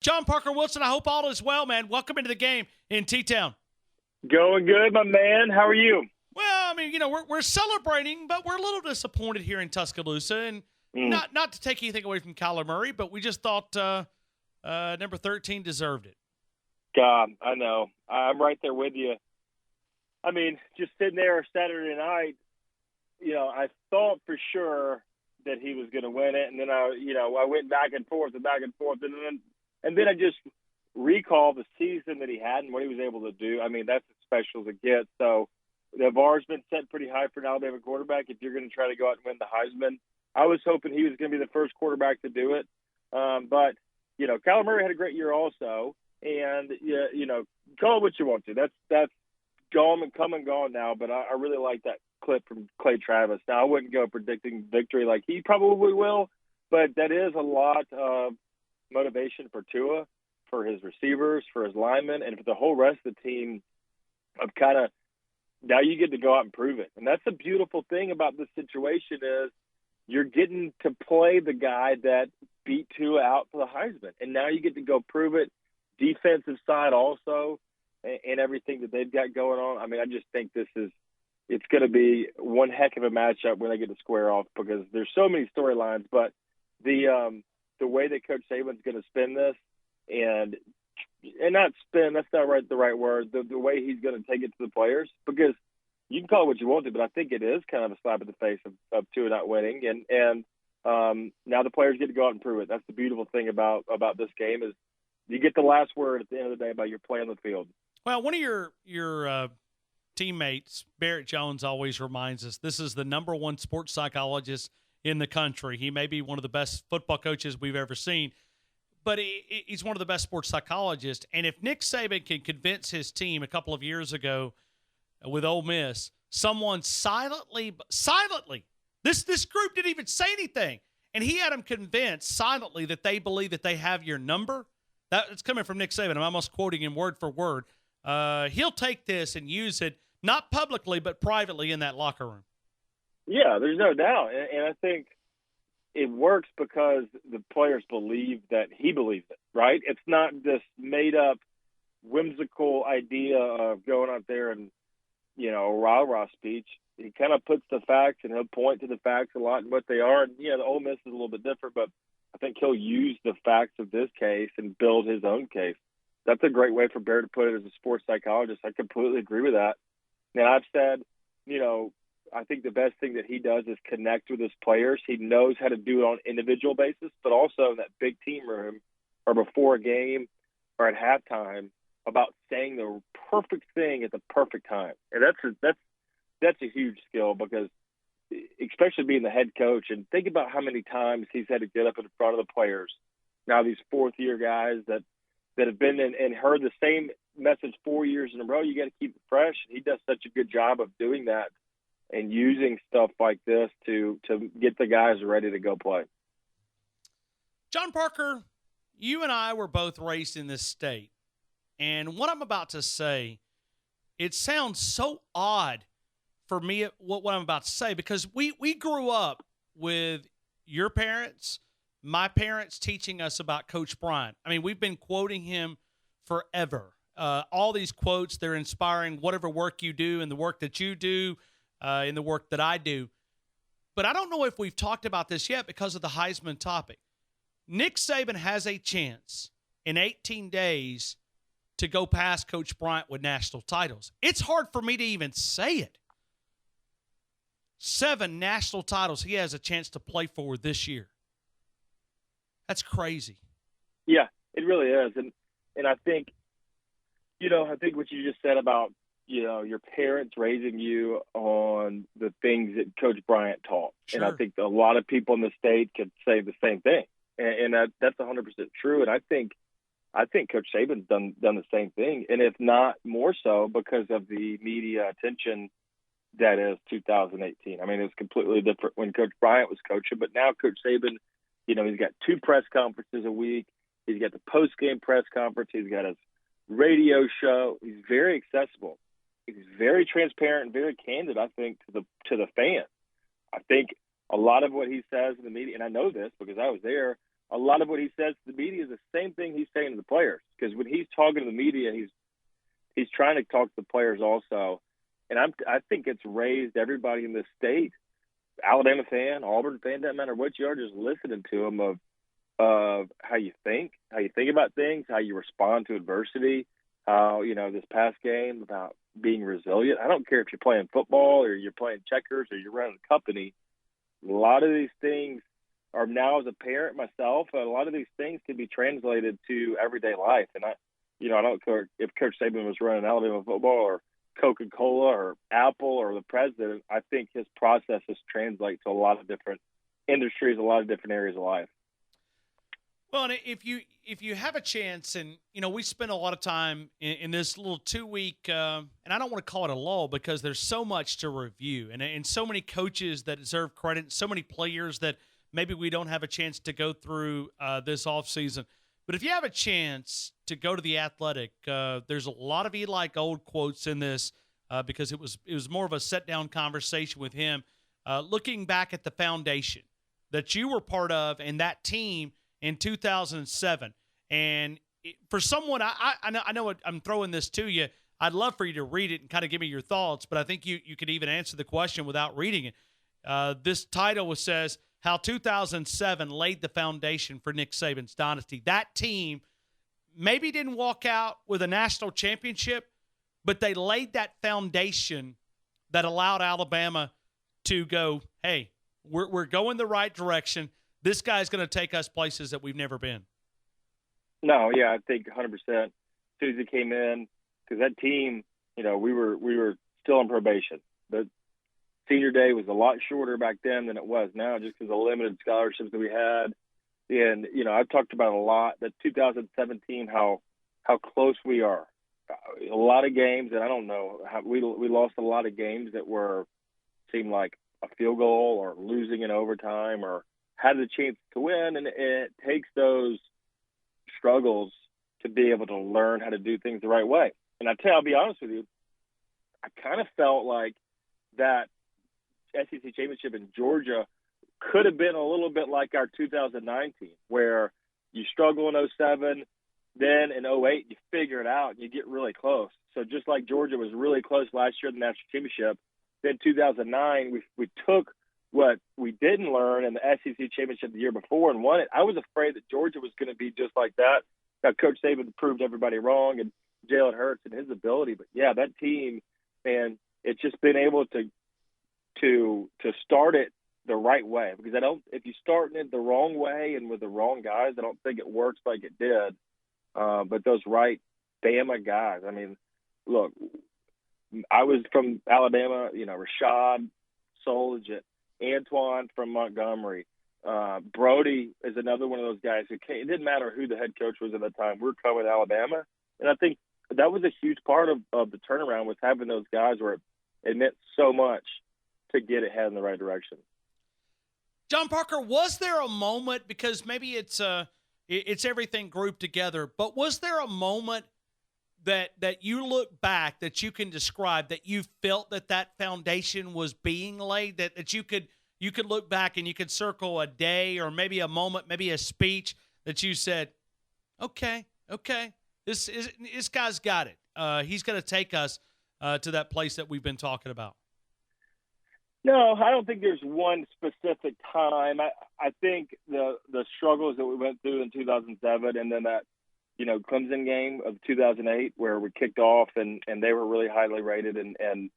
John Parker Wilson, I hope all is well, man. Welcome into the game in T-Town. Going good, my man. How are you? Well, I mean, we're celebrating, but we're a little disappointed here in Tuscaloosa, and not to take anything away from Kyler Murray, but we just thought number 13 deserved it. God, I know. I'm right there with you. I mean, just sitting there Saturday night, I thought for sure that he was going to win it, and then I went back and forth, and then I just recall the season that he had and what he was able to do. I mean, that's as special as it gets. So the bar's been set pretty high for an Alabama quarterback if you're going to try to go out and win the Heisman. I was hoping he was going to be the first quarterback to do it. But Kyler Murray had a great year also. And, call it what you want to. That's gone and come and gone now. But I really like that clip from Clay Travis. Now, I wouldn't go predicting victory like he probably will, but that is a lot of motivation for Tua, for his receivers, for his linemen, and for the whole rest of the team of kind of now you get to go out and prove it. And that's the beautiful thing about this situation is you're getting to play the guy that beat Tua out for the Heisman. And now you get to go prove it. Defensive side also and everything that they've got going on. I mean, I just think it's going to be one heck of a matchup when they get to square off because there's so many storylines. But the way that Coach Saban's going to spin this and not spin, that's not the right word, the way he's going to take it to the players, because you can call it what you want to, but I think it is kind of a slap in the face of Tua not winning. And now the players get to go out and prove it. That's the beautiful thing about this game is you get the last word at the end of the day about your play on the field. Well, one of your teammates, Barrett Jones, always reminds us this is the number one sports psychologist in the country. He may be one of the best football coaches we've ever seen, but he's one of the best sports psychologists. And if Nick Saban can convince his team a couple of years ago with Ole Miss, someone silently, this group didn't even say anything, and he had them convinced silently that they believe that they have your number. It's coming from Nick Saban. I'm almost quoting him word for word. He'll take this and use it, not publicly, but privately in that locker room. Yeah, there's no doubt. And I think it works because the players believe that he believes it, right? It's not this made-up, whimsical idea of going out there and, a rah-rah speech. He kind of puts the facts, and he'll point to the facts a lot and what they are. And, the Ole Miss is a little bit different, but I think he'll use the facts of this case and build his own case. That's a great way for Bear to put it as a sports psychologist. I completely agree with that. And I've said, I think the best thing that he does is connect with his players. He knows how to do it on an individual basis, but also in that big team room or before a game or at halftime about saying the perfect thing at the perfect time. And that's a huge skill because especially being the head coach and think about how many times he's had to get up in front of the players. Now these fourth-year guys that have been in and heard the same message 4 years in a row, you got to keep it fresh. He does such a good job of doing that and using stuff like this to get the guys ready to go play. John Parker, you and I were both raised in this state. And what I'm about to say, it sounds so odd for me, what I'm about to say, because we grew up with your parents, my parents teaching us about Coach Bryant. I mean, we've been quoting him forever. All these quotes, they're inspiring whatever work you do and the work that you do, in the work that I do. But I don't know if we've talked about this yet because of the Heisman topic. Nick Saban has a chance in 18 days to go past Coach Bryant with national titles. It's hard for me to even say it. 7 national titles he has a chance to play for this year. That's crazy. Yeah, it really is. And I think, I think what you just said about, your parents raising you on the things that Coach Bryant taught. Sure. And I think a lot of people in the state could say the same thing. And that's 100% true. And I think Coach Saban's done the same thing. And if not more so because of the media attention that is 2018. I mean, it's completely different when Coach Bryant was coaching, but now Coach Saban, he's got 2 press conferences a week. He's got the post-game press conference. He's got his radio show. He's very accessible. He's very transparent and very candid, I think, to the fans. I think a lot of what he says in the media, and I know this because I was there, a lot of what he says to the media is the same thing he's saying to the players. Because when he's talking to the media, he's trying to talk to the players also. And I think it's raised everybody in this state, Alabama fan, Auburn fan, doesn't matter what you are, just listening to him of how you think about things, how you respond to adversity, how, this past game about being resilient. I don't care if you're playing football or you're playing checkers or you're running a company. A lot of these things are now, as a parent myself, a lot of these things can be translated to everyday life. And I don't care if Coach Saban was running Alabama football or Coca-Cola or Apple or the president. I think his processes translate to a lot of different industries, a lot of different areas of life. Well, and if you have a chance, and we spend a lot of time in this little 2-week, and I don't want to call it a lull because there's so much to review, and so many coaches that deserve credit, so many players that maybe we don't have a chance to go through this offseason. But if you have a chance to go to The Athletic, there's a lot of Eli Gold quotes in this because it was more of a sit-down conversation with him, looking back at the foundation that you were part of and that team in 2007. And for someone, I know I'm throwing this to you. I'd love for you to read it and kind of give me your thoughts, but I think you could even answer the question without reading it. This title says, How 2007 Laid the Foundation for Nick Saban's Dynasty. That team maybe didn't walk out with a national championship, but they laid that foundation that allowed Alabama to go, hey, we're going the right direction. This guy's going to take us places that we've never been. No, yeah, I think 100%. As soon as he came in, because that team, we were still on probation. The senior day was a lot shorter back then than it was now, just because of the limited scholarships that we had. And I've talked about a lot that 2017, how close we are. A lot of games, and I don't know how we lost a lot of games that seemed like a field goal or losing in overtime or had the chance to win, and it takes those struggles to be able to learn how to do things the right way. And I'll be honest with you, I kind of felt like that SEC championship in Georgia could have been a little bit like our 2009 team, where you struggle in 07, then in 08 you figure it out and you get really close. So just like Georgia was really close last year in the national championship, then 2009 we took what we didn't learn in the SEC championship the year before and won it. I was afraid that Georgia was going to be just like that. Now, Coach Saban proved everybody wrong, and Jalen Hurts and his ability. But, yeah, that team, man, it's just been able to start it the right way. Because if you start it the wrong way and with the wrong guys, I don't think it works like it did. But those right Bama guys, I mean, look, I was from Alabama, Rashad, Soldier, Antoine from Montgomery. Brody is another one of those guys who came. It didn't matter who the head coach was at the time. We're coming to Alabama. And I think that was a huge part of the turnaround, was having those guys where it meant so much to get it head in the right direction. John Parker, was there a moment, because maybe it's everything grouped together, but was there a moment that you look back that you can describe that you felt that foundation was being laid, that you could look back and you could circle a day or maybe a moment, maybe a speech that you said, okay, this guy's got it. He's going to take us to that place that we've been talking about. No, I don't think there's one specific time. I think the struggles that we went through in 2007 and then that Clemson game of 2008 where we kicked off and they were really highly rated. And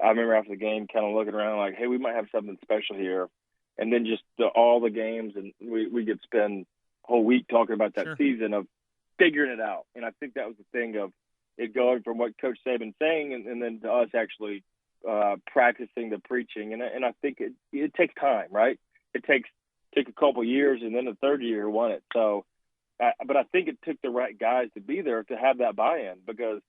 I remember after the game kind of looking around like, hey, we might have something special here. And then just all the games, and we could spend a whole week talking about that season of figuring it out. And I think that was the thing of it going from what Coach Saban's saying and then to us actually practicing the preaching. And I think it takes time, right? It takes a couple years, and then the third year won it. So, but I think it took the right guys to be there to have that buy-in, because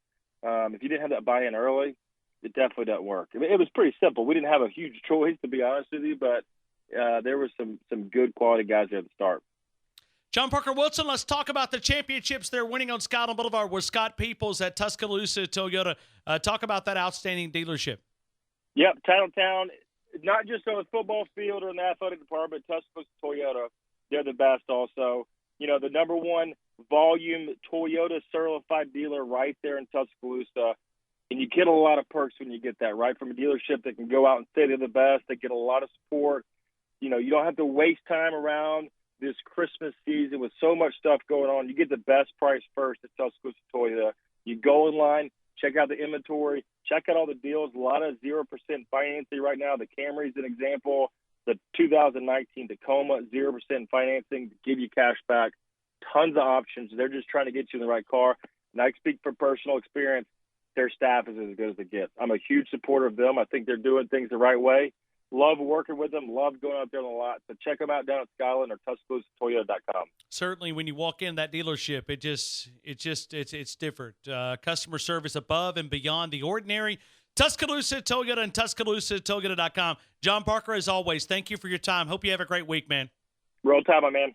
if you didn't have that buy-in early, it definitely doesn't work. It was pretty simple. We didn't have a huge choice, to be honest with you, but there were some good quality guys there at the start. John Parker Wilson, let's talk about the championships they're winning on Scotland Boulevard with Scott Peoples at Tuscaloosa Toyota. Talk about that outstanding dealership. Yep, Town, not just on the football field or in the athletic department, Tuscaloosa Toyota. They're the best also. You know, the number one volume Toyota certified dealer right there in Tuscaloosa. And you get a lot of perks when you get that, right? From a dealership that can go out and say they're the best. They get a lot of support. You know, you don't have to waste time around this Christmas season with so much stuff going on. You get the best price first at Tuscaloosa Toyota. You go in line, check out the inventory, check out all the deals. A lot of 0% financing right now. The Camry's an example. The 2019 Tacoma, 0% financing to give you cash back. Tons of options. They're just trying to get you in the right car. And I speak from personal experience. Their staff is as good as it gets. I'm a huge supporter of them. I think they're doing things the right way. Love working with them. Love going out there on the lot. So check them out down at Skyland or tuscaloosatoyota.com. Certainly, when you walk in that dealership, it's different. Customer service above and beyond the ordinary. Tuscaloosa Toyota and tuscaloosatoyota.com. John Parker, as always, thank you for your time. Hope you have a great week, man. Roll Tide, my man.